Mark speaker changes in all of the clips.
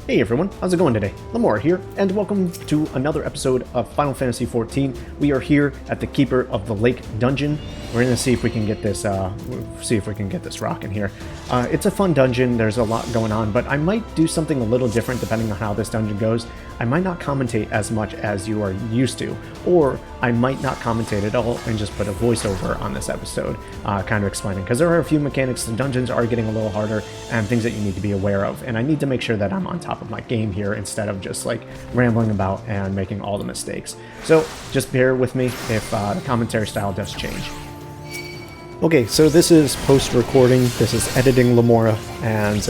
Speaker 1: Hey everyone, how's it going today? Lamoura here, and welcome to another episode of Final Fantasy XIV. We are here at the Keeper of the Lake dungeon. We're gonna see if we can get this, rocking here. It's a fun dungeon. There's a lot going on, but I might do something a little different depending on how this dungeon goes. I might not commentate as much as you are used to, or I might not commentate at all and just put a voiceover on this episode, kind of explaining, because there are a few mechanics. The dungeons are getting a little harder and things that you need to be aware of, and I need to make sure that I'm on top of my game here instead of just like rambling about and making all the mistakes. So just bear with me if the commentary style does change. Okay, so this is post-recording, this is editing Lamoura, and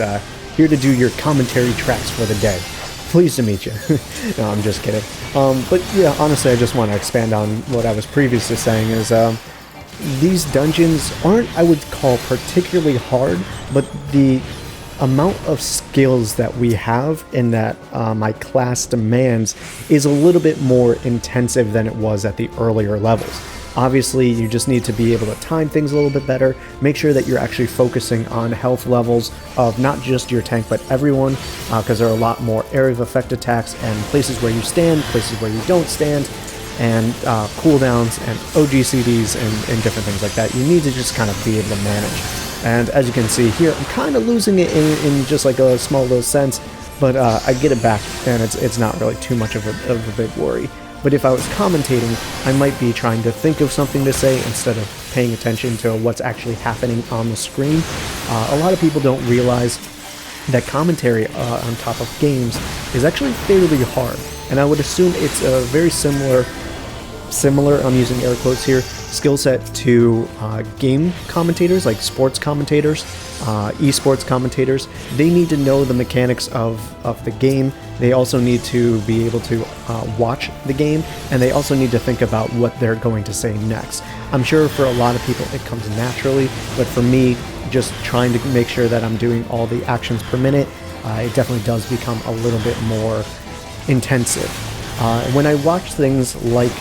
Speaker 1: here to do your commentary tracks for the day. Pleased to meet you. No, I'm just kidding. But yeah, honestly, I just want to expand on what I was previously saying is these dungeons aren't, I would call, particularly hard, but the amount of skills that we have and that my class demands is a little bit more intensive than it was at the earlier levels. Obviously, you just need to be able to time things a little bit better, make sure that you're actually focusing on health levels of not just your tank, but everyone, because there are a lot more area of effect attacks and places where you stand, places where you don't stand, and cooldowns and OGCDs and different things like that. You need to just kind of be able to manage. And as you can see here, I'm kind of losing it in just like a small little sense, but I get it back, and it's not really too much of a big worry. But if I was commentating, I might be trying to think of something to say instead of paying attention to what's actually happening on the screen. A lot of people don't realize that commentary on top of games is actually fairly hard, and I would assume it's a very similar, I'm using air quotes here, skill set to game commentators, like sports commentators, esports commentators. They need to know the mechanics of the game. They also need to be able to watch the game, and they also need to think about what they're going to say next. I'm sure for a lot of people it comes naturally, but for me, just trying to make sure that I'm doing all the actions per minute, it definitely does become a little bit more intensive. When I watch things like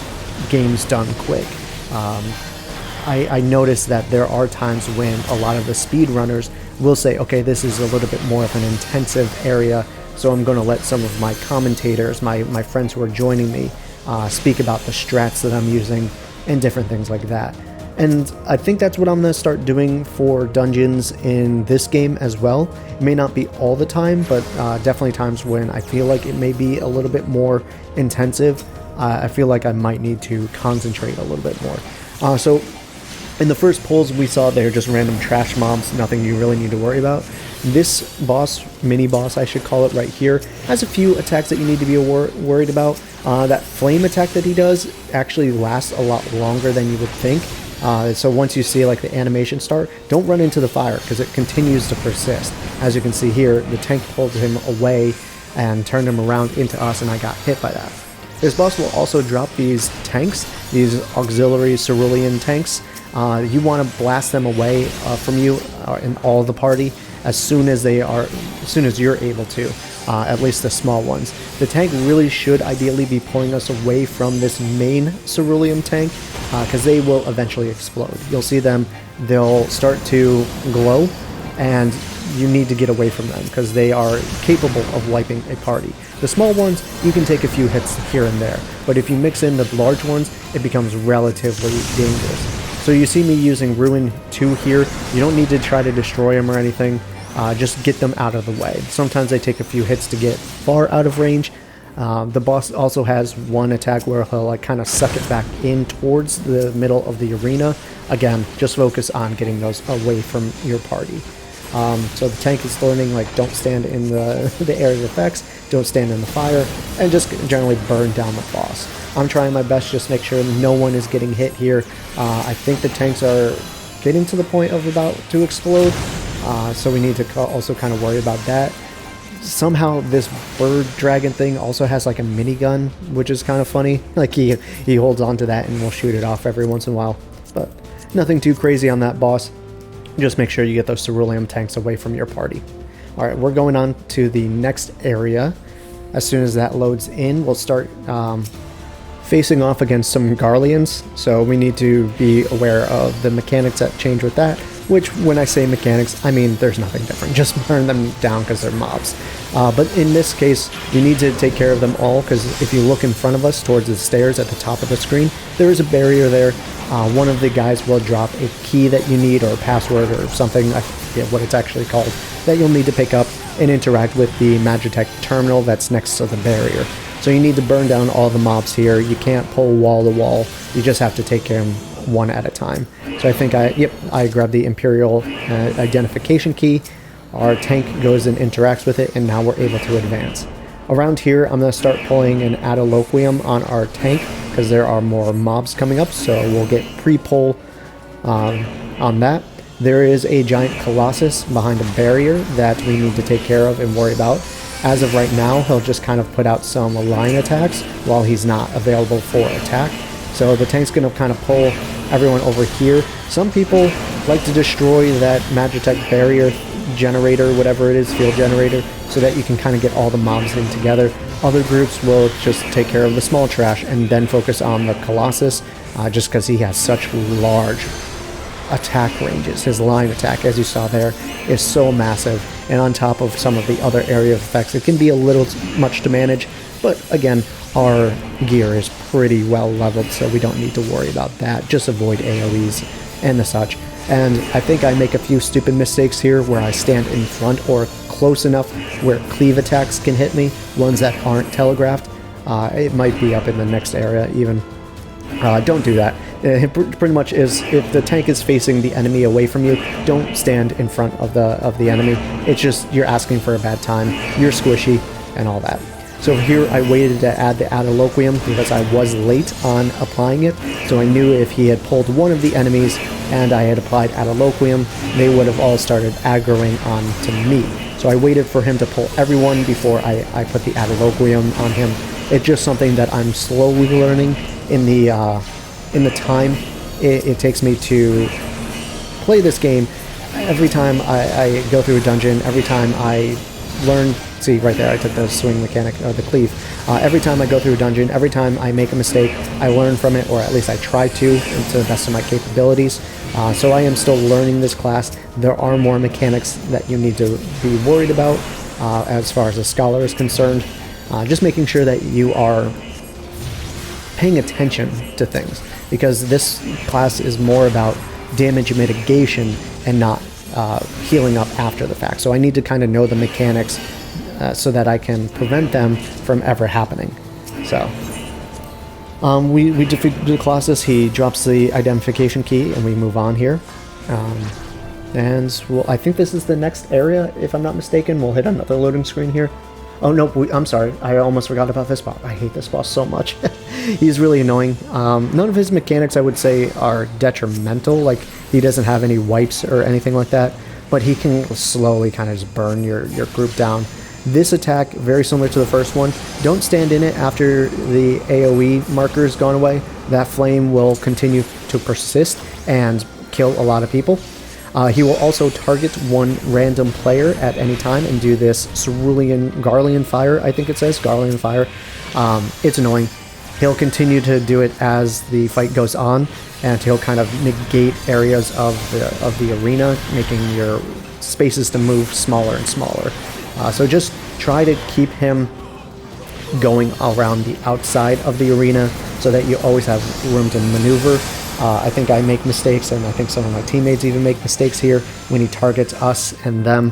Speaker 1: games done quick, I notice that there are times when a lot of the speedrunners will say, okay, this is a little bit more of an intensive area, so I'm going to let some of my commentators, my friends who are joining me, speak about the strats that I'm using and different things like that. And I think that's what I'm going to start doing for dungeons in this game as well. It may not be all the time, but definitely times when I feel like it may be a little bit more intensive. I feel like I might need to concentrate a little bit more. So in the first pulls we saw, they're just random trash mobs, nothing you really need to worry about. This boss, mini boss I should call it right here, has a few attacks that you need to be worried about. That flame attack that he does actually lasts a lot longer than you would think. So once you see like the animation start, don't run into the fire because it continues to persist. As you can see here, the tank pulled him away and turned him around into us, and I got hit by that. This boss will also drop these tanks, these auxiliary cerulean tanks. You want to blast them away from you and all the party as soon as you're able to. At least the small ones. The tank really should ideally be pulling us away from this main cerulean tank, because they will eventually explode. You'll see them; they'll start to glow, and you need to get away from them because they are capable of wiping a party. The small ones, you can take a few hits here and there, but if you mix in the large ones, it becomes relatively dangerous. So you see me using Ruin 2 here. You don't need to try to destroy them or anything. Just get them out of the way. Sometimes they take a few hits to get far out of range. The boss also has one attack where he'll like kind of suck it back in towards the middle of the arena. Again, just focus on getting those away from your party. So the tank is learning, like, don't stand in the area of effects, don't stand in the fire, and just generally burn down the boss. I'm trying my best just to make sure no one is getting hit here. I think the tanks are getting to the point of about to explode, so we need to also kind of worry about that. Somehow this bird dragon thing also has like a minigun, which is kind of funny. Like he holds on to that and will shoot it off every once in a while, but nothing too crazy on that boss. Just make sure you get those cerulean tanks away from your party. Alright, we're going on to the next area. As soon as that loads in, we'll start facing off against some Garleans, so we need to be aware of the mechanics that change with that. which when I say mechanics, I mean there's nothing different. Just burn them down because they're mobs. But in this case, you need to take care of them all, because if you look in front of us towards the stairs at the top of the screen, there is a barrier there. One of the guys will drop a key that you need, or a password or something, I forget what it's actually called, that you'll need to pick up and interact with the Magitech terminal that's next to the barrier. So you need to burn down all the mobs here. You can't pull wall to wall. You just have to take care of them one at a time. So I think I grabbed the Imperial identification key. Our tank goes and interacts with it, and now we're able to advance. Around here, I'm going to start pulling an Adoloquium on our tank, because there are more mobs coming up, so we'll get pre-pull on that. There is a giant Colossus behind a barrier that we need to take care of and worry about. As of right now, he'll just kind of put out some line attacks while he's not available for attack. So the tank's going to kind of pull everyone over here. Some people like to destroy that Magitech barrier generator, whatever it is, field generator, so that you can kind of get all the mobs in together. Other groups will just take care of the small trash and then focus on the Colossus, just because he has such large attack ranges. His line attack, as you saw there, is so massive, and on top of some of the other area effects, it can be a little much to manage, but again, our gear is pretty well leveled, so we don't need to worry about that. Just avoid AoEs and the such. And I think I make a few stupid mistakes here where I stand in front or close enough where cleave attacks can hit me, ones that aren't telegraphed. It might be up in the next area even. Don't do that. It pretty much is, if the tank is facing the enemy away from you, don't stand in front of the enemy. It's just, you're asking for a bad time, you're squishy, and all that. So here I waited to add the Adoloquium because I was late on applying it, so I knew if he had pulled one of the enemies and I had applied Adoloquium, they would have all started aggroing on to me. So I waited for him to pull everyone before I put the Adoloquium on him. It's just something that I'm slowly learning in the time it takes me to play this game. Every time I go through a dungeon, every time I learn, see right there, I took the swing mechanic, or the cleave. Every time I go through a dungeon, every time I make a mistake, I learn from it, or at least I try to the best of my capabilities. So I am still learning this class. There are more mechanics that you need to be worried about as far as a scholar is concerned. Just making sure that you are paying attention to things, because this class is more about damage mitigation and not healing up after the fact. So I need to kind of know the mechanics so that I can prevent them from ever happening. So we defeat the Colossus. He drops the identification key and we move on here. And I think this is the next area, if I'm not mistaken. We'll hit another loading screen here. Oh, no, I'm sorry. I almost forgot about this boss. I hate this boss so much. He's really annoying. None of his mechanics, I would say, are detrimental. Like, he doesn't have any wipes or anything like that, but he can slowly kind of just burn your group down. This attack, very similar to the first one. Don't stand in it after the AoE marker has gone away. That flame will continue to persist and kill a lot of people. He will also target one random player at any time and do this cerulean Garlean fire, I think it says, Garlean fire. It's annoying. He'll continue to do it as the fight goes on, and he'll kind of negate areas of the arena, making your spaces to move smaller and smaller. So just try to keep him going around the outside of the arena so that you always have room to maneuver. I think I make mistakes, and I think some of my teammates even make mistakes here. When he targets us and them,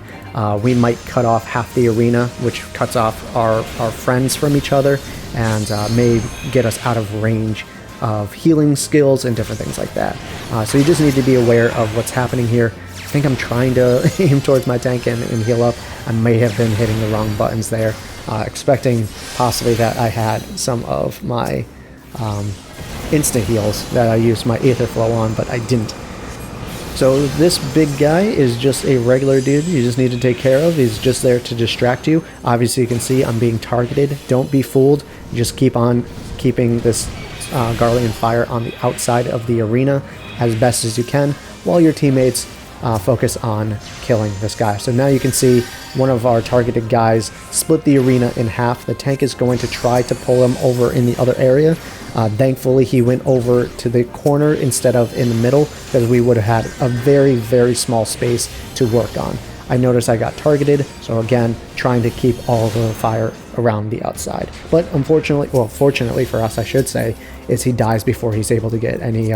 Speaker 1: we might cut off half the arena, which cuts off our friends from each other, and may get us out of range of healing skills and different things like that. So you just need to be aware of what's happening here. I think I'm trying to aim towards my tank and heal up. I may have been hitting the wrong buttons there, expecting possibly that I had some of my instant heals that I used my Aether Flow on, but I didn't. So this big guy is just a regular dude you just need to take care of. He's just there to distract you. Obviously you can see I'm being targeted. Don't be fooled. Just keep on keeping this Garlean fire on the outside of the arena as best as you can, while your teammates focus on killing this guy. So now you can see one of our targeted guys split the arena in half. The tank is going to try to pull him over in the other area. Thankfully, he went over to the corner instead of in the middle, because we would have had a very, very small space to work on. I noticed I got targeted, so again, trying to keep all of the fire around the outside. But unfortunately, well, fortunately for us, I should say, is he dies before he's able to get any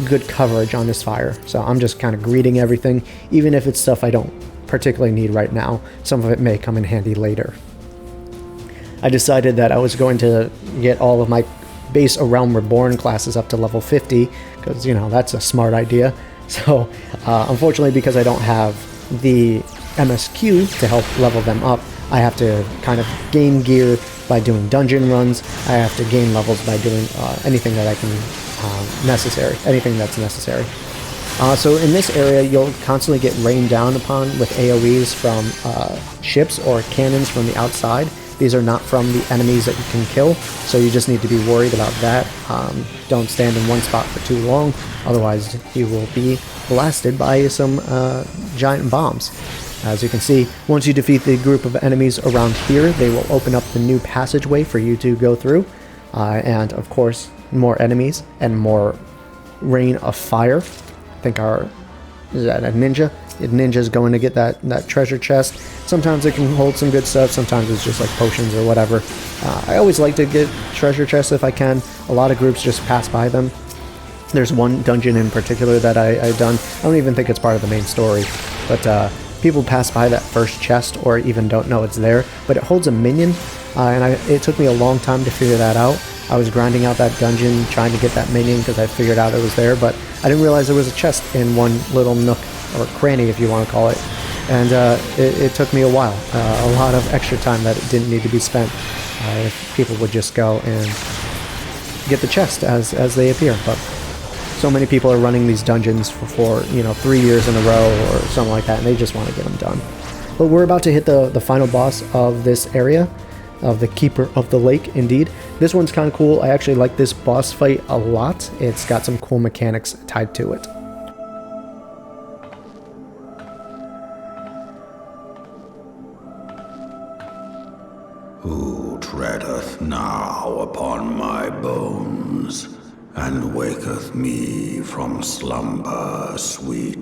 Speaker 1: good coverage on his fire. So I'm just kind of greeting everything, even if it's stuff I don't particularly need right now. Some of it may come in handy later. I decided that I was going to get all of my base A Realm Reborn classes up to level 50, because, you know, that's a smart idea. So unfortunately, because I don't have the MSQ to help level them up, I have to kind of gain gear by doing dungeon runs. I have to gain levels by doing anything that I can anything that's necessary. So in this area, you'll constantly get rained down upon with AoEs from ships or cannons from the outside. These are not from the enemies that you can kill, so you just need to be worried about that. Don't stand in one spot for too long, otherwise you will be blasted by some giant bombs. As you can see, once you defeat the group of enemies around here, they will open up the new passageway for you to go through. And of course, more enemies and more rain of fire. I think is that a ninja? The ninja's going to get that treasure chest. Sometimes it can hold some good stuff, sometimes it's just like potions or whatever. I always like to get treasure chests if I can. A lot of groups just pass by them. There's one dungeon in particular that I've done. I don't even think it's part of the main story, but people pass by that first chest or even don't know it's there, but it holds a minion, and it took me a long time to figure that out. I was grinding out that dungeon trying to get that minion because I figured out it was there, but I didn't realize there was a chest in one little nook, or cranny if you want to call it, and it took me a while, a lot of extra time that it didn't need to be spent if people would just go and get the chest as they appear. But so many people are running these dungeons for 3 years in a row or something like that, and they just want to get them done. But we're about to hit the final boss of this area, of the Keeper of the Lake, indeed. This one's kind of cool. I actually like this boss fight a lot. It's got some cool mechanics tied to it.
Speaker 2: Who treadeth now upon my bones, and waketh me from slumber sweet?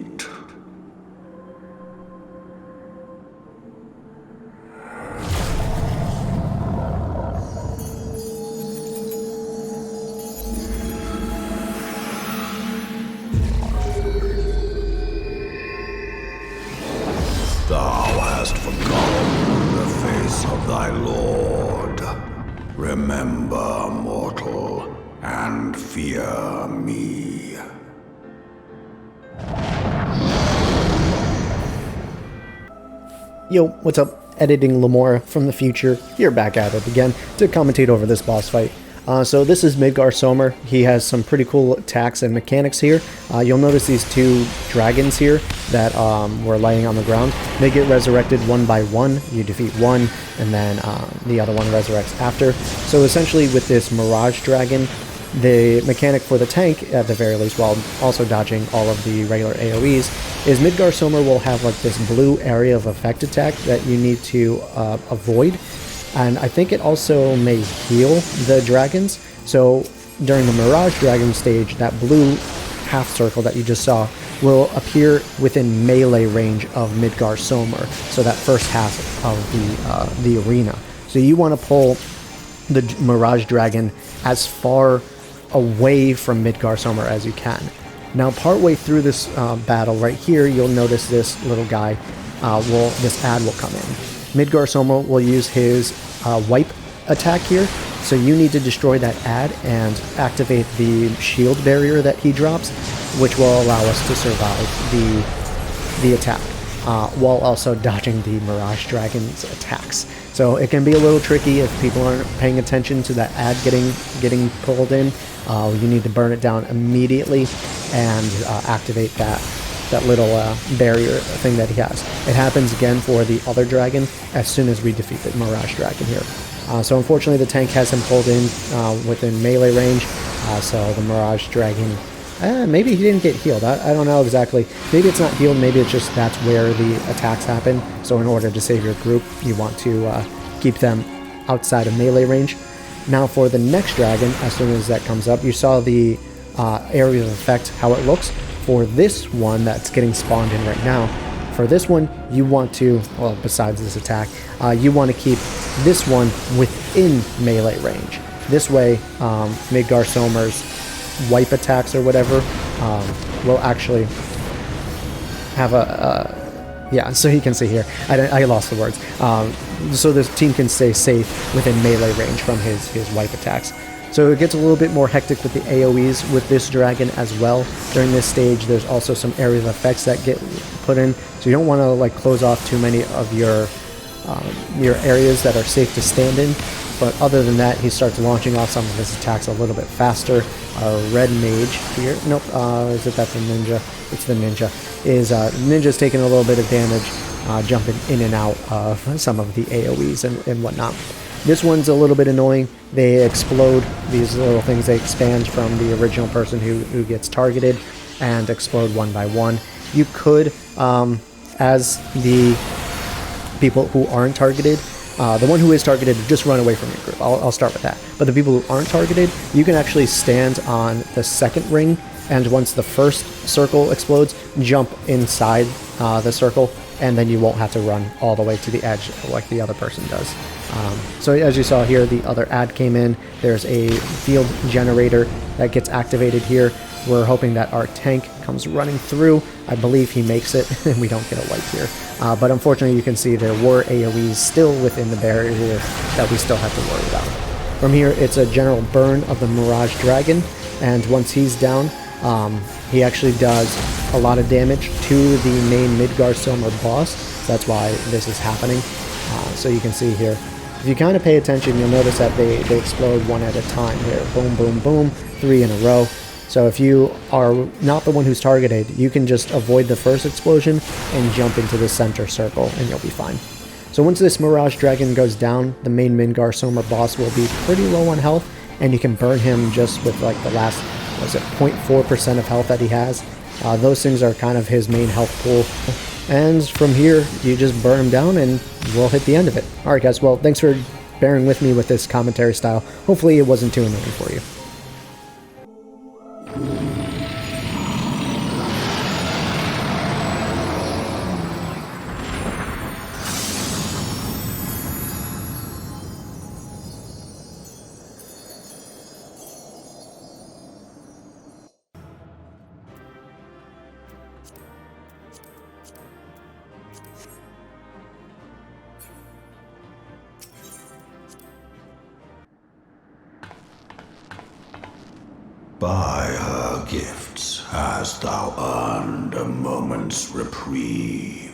Speaker 2: Thou hast forgotten the face of thy Lord. Remember, mortal, and fear me.
Speaker 1: Yo, what's up? Editing Lamoura from the future. You're back at it again to commentate over this boss fight. So this is Midgar Sommer. He has some pretty cool attacks and mechanics here. You'll notice these two dragons here that were laying on the ground. They get resurrected one by one. You defeat one, and then the other one resurrects after. So essentially with this Mirage Dragon, the mechanic for the tank, at the very least, while also dodging all of the regular AoEs, is Midgar Sommer will have like this blue area of effect attack that you need to avoid. And I think it also may heal the dragons. So during the Mirage Dragon stage, that blue half circle that you just saw will appear within melee range of Midgar Sommer. So that first half of the arena. So you want to pull the Mirage Dragon as far away from Midgar Sommer as you can. Now, partway through this battle right here, you'll notice this little guy, this ad will come in. Midgar Sommer will use his wipe attack here, so you need to destroy that ad and activate the shield barrier that he drops, which will allow us to survive the attack, while also dodging the Mirage Dragon's attacks. So it can be a little tricky if people aren't paying attention to that ad getting pulled in. You need to burn it down immediately and activate that little barrier thing that he has. It happens again for the other dragon as soon as we defeat the Mirage Dragon here. So unfortunately the tank has him pulled in within melee range, so the Mirage Dragon Maybe he didn't get healed. I don't know exactly. Maybe it's not healed. Maybe it's just that's where the attacks happen. So in order to save your group, you want to keep them outside of melee range. Now for the next dragon, as soon as that comes up, you saw the area of effect, how it looks. For this one that's getting spawned in right now, for this one, you want to, well, besides this attack, you want to keep this one within melee range. This way, Midgar Somer's wipe attacks or whatever will actually have yeah, so you can see here, I lost the words. So this team can stay safe within melee range from his wipe attacks. So it gets a little bit more hectic with the AoEs with this dragon as well. During this stage, there's also some area of effects that get put in. So you don't want to like close off too many of your areas that are safe to stand in. But other than that, he starts launching off some of his attacks a little bit faster. Red Mage here, nope, is it that's a ninja? It's the ninja. Ninja's taking a little bit of damage, jumping in and out of some of the AoEs and whatnot. This one's a little bit annoying. They explode, these little things, they expand from the original person who gets targeted and explode one by one. You could, as the people who aren't targeted, the one who is targeted, just run away from your group. I'll start with that. But the people who aren't targeted, you can actually stand on the second ring, and once the first circle explodes, jump inside the circle, and then you won't have to run all the way to the edge like the other person does. So as you saw here, the other ad came in. There's a field generator that gets activated here. We're hoping that our tank comes running through. I believe he makes it, and we don't get a wipe here. But unfortunately, you can see there were AoEs still within the barrier here that we still have to worry about. From here, it's a general burn of the Mirage Dragon, and once he's down, he actually does a lot of damage to the main Midgar Somer boss. So that's why this is happening. So you can see here, if you kind of pay attention, you'll notice that they explode one at a time here. Boom, boom, boom, 3 in a row. So if you are not the one who's targeted, you can just avoid the first explosion and jump into the center circle and you'll be fine. So once this Mirage Dragon goes down, the main Midgar Somer boss will be pretty low on health, and you can burn him just with like the last, 0.4% of health that he has. Those things are kind of his main health pool. And from here, you just burn him down and we'll hit the end of it. Alright guys, well, thanks for bearing with me with this commentary style. Hopefully it wasn't too annoying for you.
Speaker 2: By her gifts hast thou earned a moment's reprieve.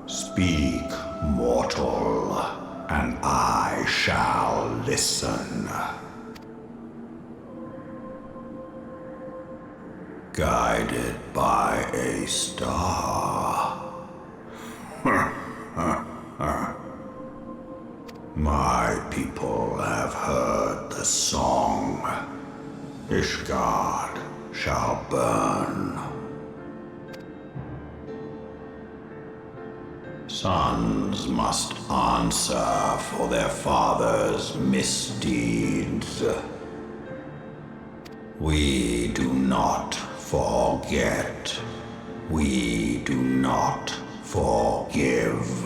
Speaker 2: Speak, mortal, and I shall listen. Guided by a star. My people have heard the song. Ishgard shall burn. Sons must answer for their father's misdeeds. We do not forget. We do not forgive.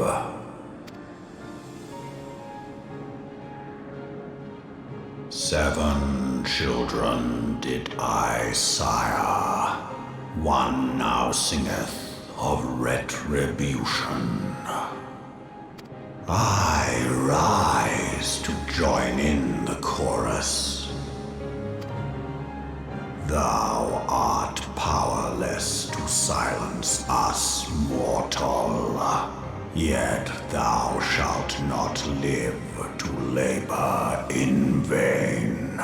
Speaker 2: Seven children did I sire. One now singeth of retribution. I rise to join in the chorus. Thou art powerless to silence us, mortal. Yet thou shalt not live to labor in vain.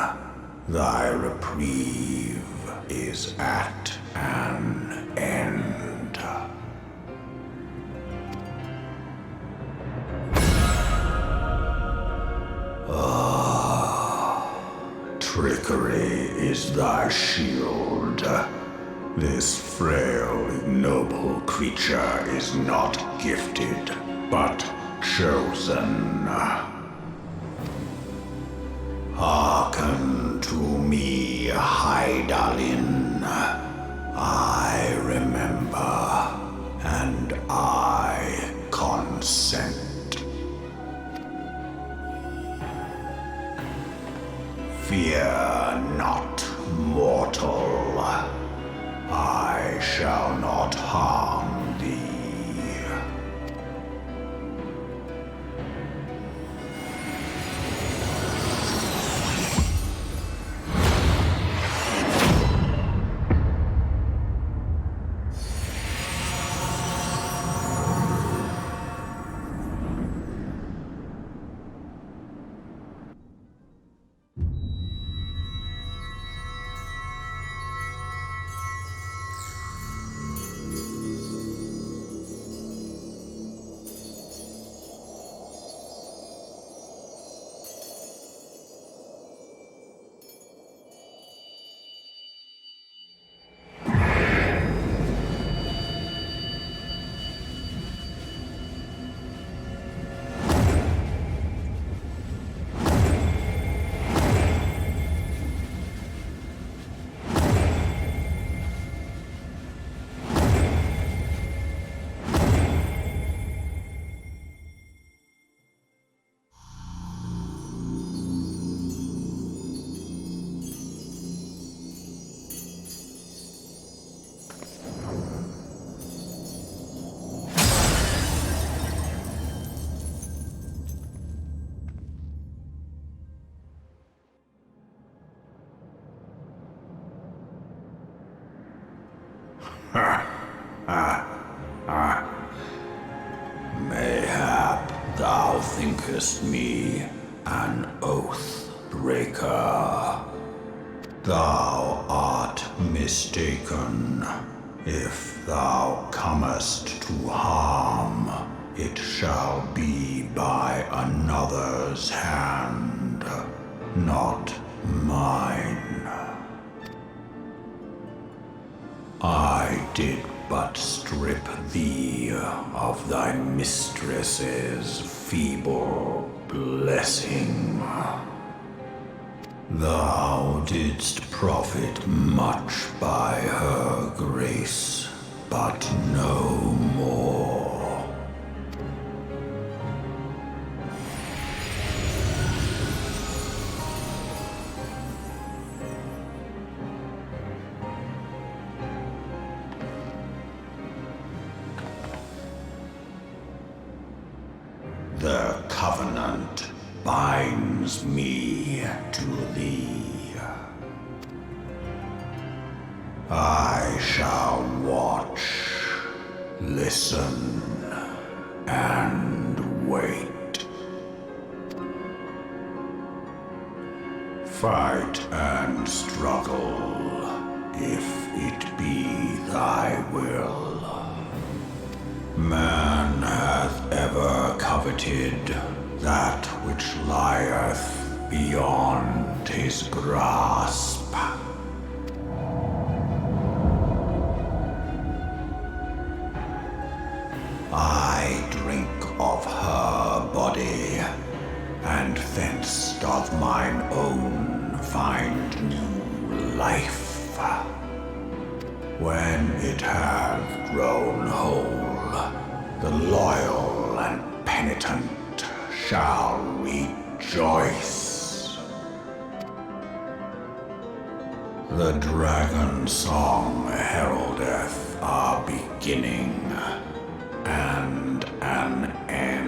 Speaker 2: Thy reprieve is at an end. is thy shield. This frail, ignoble creature is not gifted, but chosen. Hearken to me, Hydaelyn. I remember, and I consent. Fear not, mortal. I shall not harm thee. Mayhap thou thinkest me an oath breaker. Thou art mistaken. If thou comest to harm, it shall be by another's hand, not mine. I did but strip thee of thy mistress's feeble blessing. Thou didst profit much by her grace, but no more. The covenant binds me to thee. I shall watch, listen, and wait. Fight and struggle, if it be thy will. Man hath ever coveted that which lieth beyond his grasp. I drink of her body, and thence doth mine own find new life. When it hath grown whole, the loyal and penitent shall rejoice. The dragon song heraldeth a beginning and an end.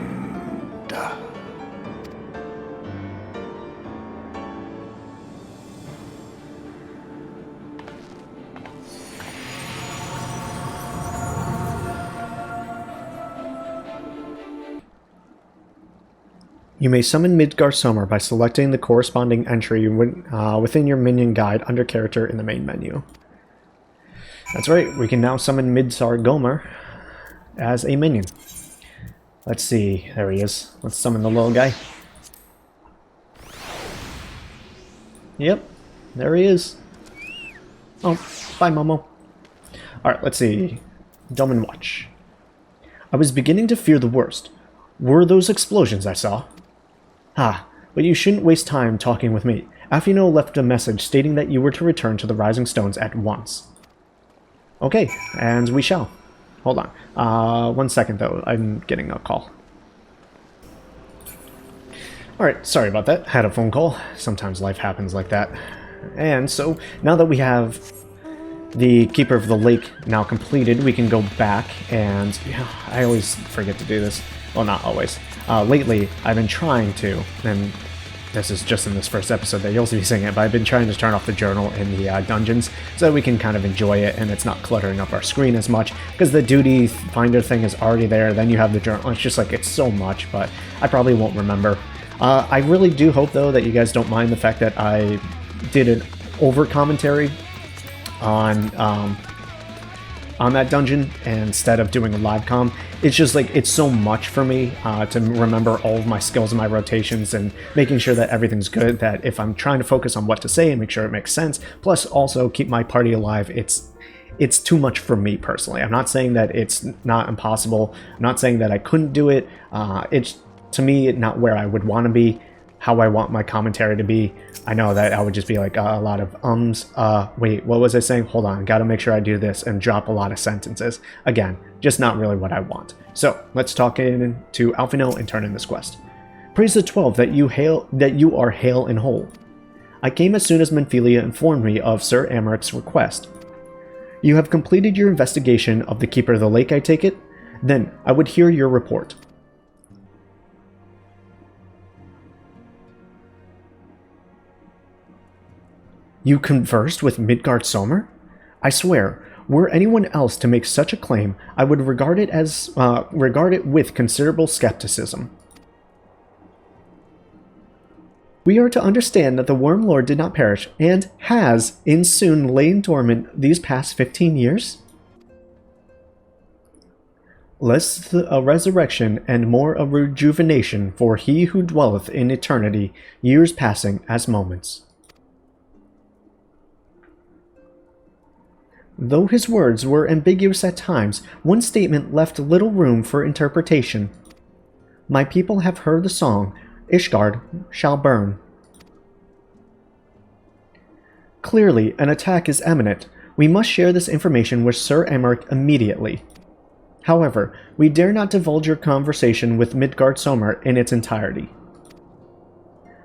Speaker 1: You may summon Midgar Summer by selecting the corresponding entry within your minion guide under character in the main menu. That's right, we can now summon Midsar Gomer as a minion. Let's see, there he is. Let's summon the little guy. Yep, there he is. Oh, bye, Momo. Alright, let's see. Dolmen Watch. I was beginning to fear the worst. Were those explosions I saw? Ah, but you shouldn't waste time talking with me. Afino left a message stating that you were to return to the Rising Stones at once. Okay, and we shall. Hold on. 1 second, though. I'm getting a call. Alright, sorry about that. Had a phone call. Sometimes life happens like that. And so, now that we have the Keeper of the Lake now completed, we can go back and... I always forget to do this. Well, not always. Lately, I've been trying to, and this is just in this first episode that you'll be seeing it, but I've been trying to turn off the journal in the dungeons so that we can kind of enjoy it and it's not cluttering up our screen as much, because the duty finder thing is already there, then you have the journal. It's just like, it's so much, but I probably won't remember. I really do hope, though, that you guys don't mind the fact that I did an over-commentary on that dungeon instead of doing a live comm. It's just like, it's so much for me to remember all of my skills and my rotations and making sure that everything's good, that if I'm trying to focus on what to say and make sure it makes sense, plus also keep my party alive, it's too much for me personally. I'm not saying that it's not impossible. I'm not saying that I couldn't do it. It's, to me, not where I would want to be, how I want my commentary to be. I know that I would just be like a lot of wait, what was I saying? Hold on, gotta make sure I do this, and drop a lot of sentences. Again, just not really what I want. So, let's talk in to Alphino and turn in this quest. Praise the 12 that you are hale and whole. I came as soon as Menphelia informed me of Sir Amaric's request. You have completed your investigation of the Keeper of the Lake, I take it? Then, I would hear your report. You conversed with Midgard Sommer? I swear, were anyone else to make such a claim, I would regard it with considerable skepticism. We are to understand that the Worm Lord did not perish, and has, in soon, lain dormant these past 15 years? Less a resurrection, and more a rejuvenation for he who dwelleth in eternity, years passing as moments. Though his words were ambiguous at times, one statement left little room for interpretation. My people have heard the song, Ishgard shall burn. Clearly, an attack is imminent. We must share this information with Sir Amaric immediately. However, we dare not divulge your conversation with Midgard Sommer in its entirety.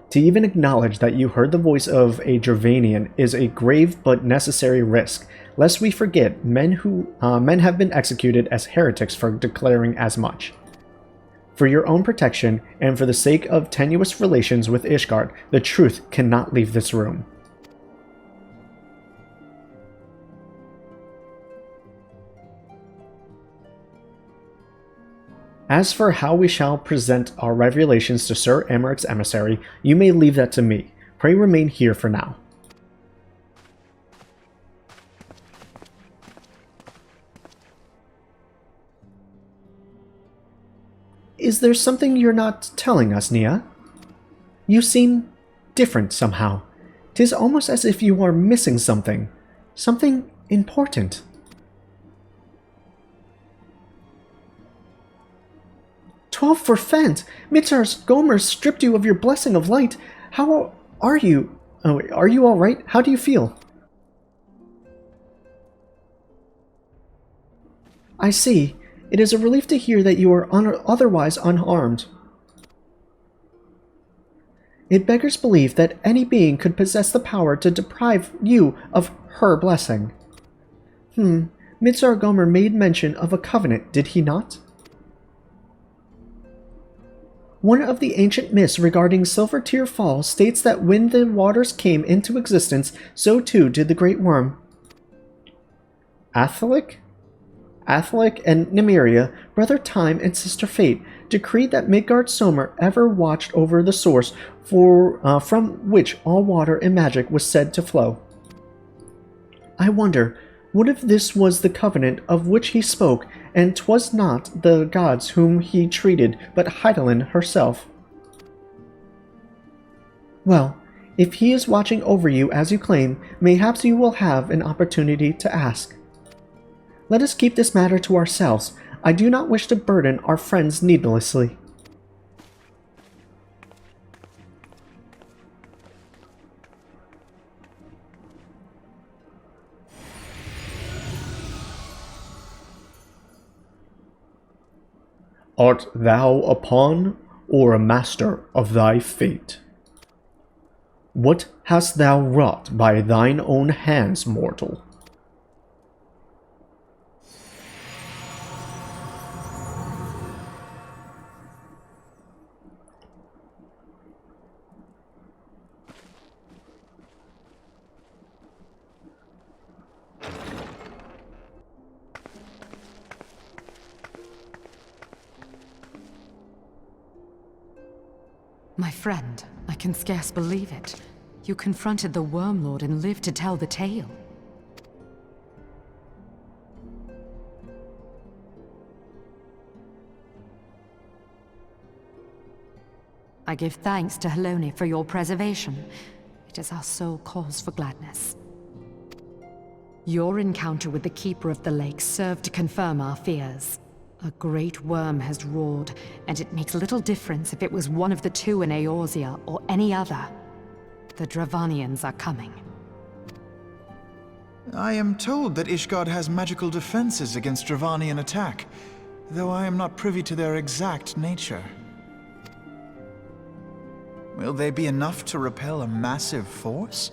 Speaker 1: To even acknowledge that you heard the voice of a Dravanian is a grave but necessary risk, lest we forget men have been executed as heretics for declaring as much. For your own protection, and for the sake of tenuous relations with Ishgard, the truth cannot leave this room. As for how we shall present our revelations to Sir Amaric's emissary, you may leave that to me. Pray remain here for now. Is there something you're not telling us, Nia? You seem different somehow. 'Tis almost as if you are missing something. Something important. 12 for Fent! Mitzar's Gomer stripped you of your blessing of light. How are you? Oh, are you all right? How do you feel? I see. It is a relief to hear that you are otherwise unharmed. It beggars belief that any being could possess the power to deprive you of her blessing. Mitzar Gomer made mention of a covenant, did he not? One of the ancient myths regarding Silver Tear Fall states that when the waters came into existence, so too did the Great Worm. Athalic and Nymeria, brother Time and sister Fate, decreed that Midgard Sommer ever watched over the source from which all water and magic was said to flow. I wonder, what if this was the covenant of which he spoke, and 'twas not the gods whom he treated, but Hydaelyn herself? Well, If he is watching over you as you claim, mayhaps you will have an opportunity to ask. Let us keep this matter to ourselves. I do not wish to burden our friends needlessly. Art thou a pawn or a master of thy fate? What hast thou wrought by thine own hands, mortal?
Speaker 3: My friend, I can scarce believe it. You confronted the Worm Lord and lived to tell the tale. I give thanks to Helone for your preservation. It is our sole cause for gladness. Your encounter with the Keeper of the Lake served to confirm our fears. A great worm has roared, and it makes little difference if it was one of the two in Eorzea or any other. The Dravanians are coming.
Speaker 4: I am told that Ishgard has magical defenses against Dravanian attack, though I am not privy to their exact nature. Will they be enough to repel a massive force?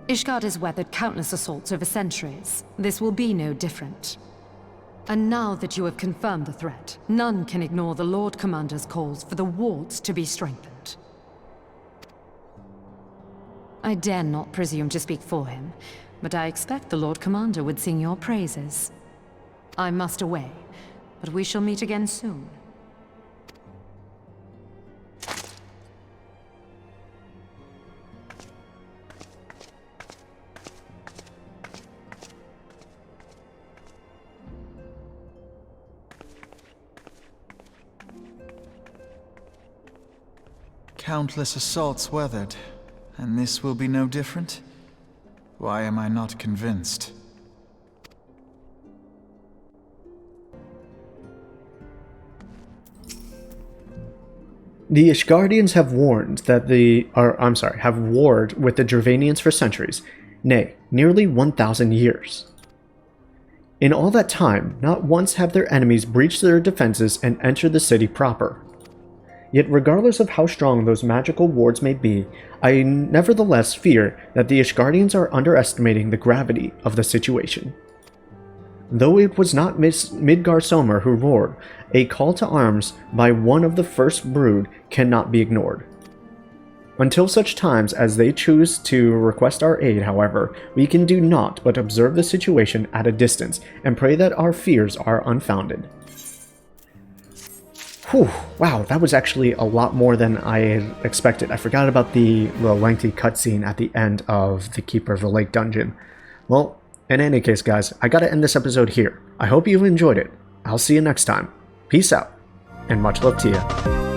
Speaker 3: Ishgard has weathered countless assaults over centuries. This will be no different. And now that you have confirmed the threat, none can ignore the Lord Commander's calls for the wards to be strengthened. I dare not presume to speak for him, but I expect the Lord Commander would sing your praises. I must away, but we shall meet again soon.
Speaker 4: Countless assaults weathered, and this will be no different? Why am I not convinced?
Speaker 1: The Ishgardians have warred with the Dravanians for centuries, nay, nearly 1,000 years. In all that time, not once have their enemies breached their defenses and entered the city proper. Yet regardless of how strong those magical wards may be, I nevertheless fear that the Ishgardians are underestimating the gravity of the situation. Though it was not Midgar Somer who roared, a call to arms by one of the first brood cannot be ignored. Until such times as they choose to request our aid, however, we can do naught but observe the situation at a distance and pray that our fears are unfounded. Whew, wow, that was actually a lot more than I had expected. I forgot about the lengthy cutscene at the end of the Keeper of the Lake dungeon. Well, in any case, guys, I gotta end this episode here. I hope you've enjoyed it. I'll see you next time. Peace out, and much love to you.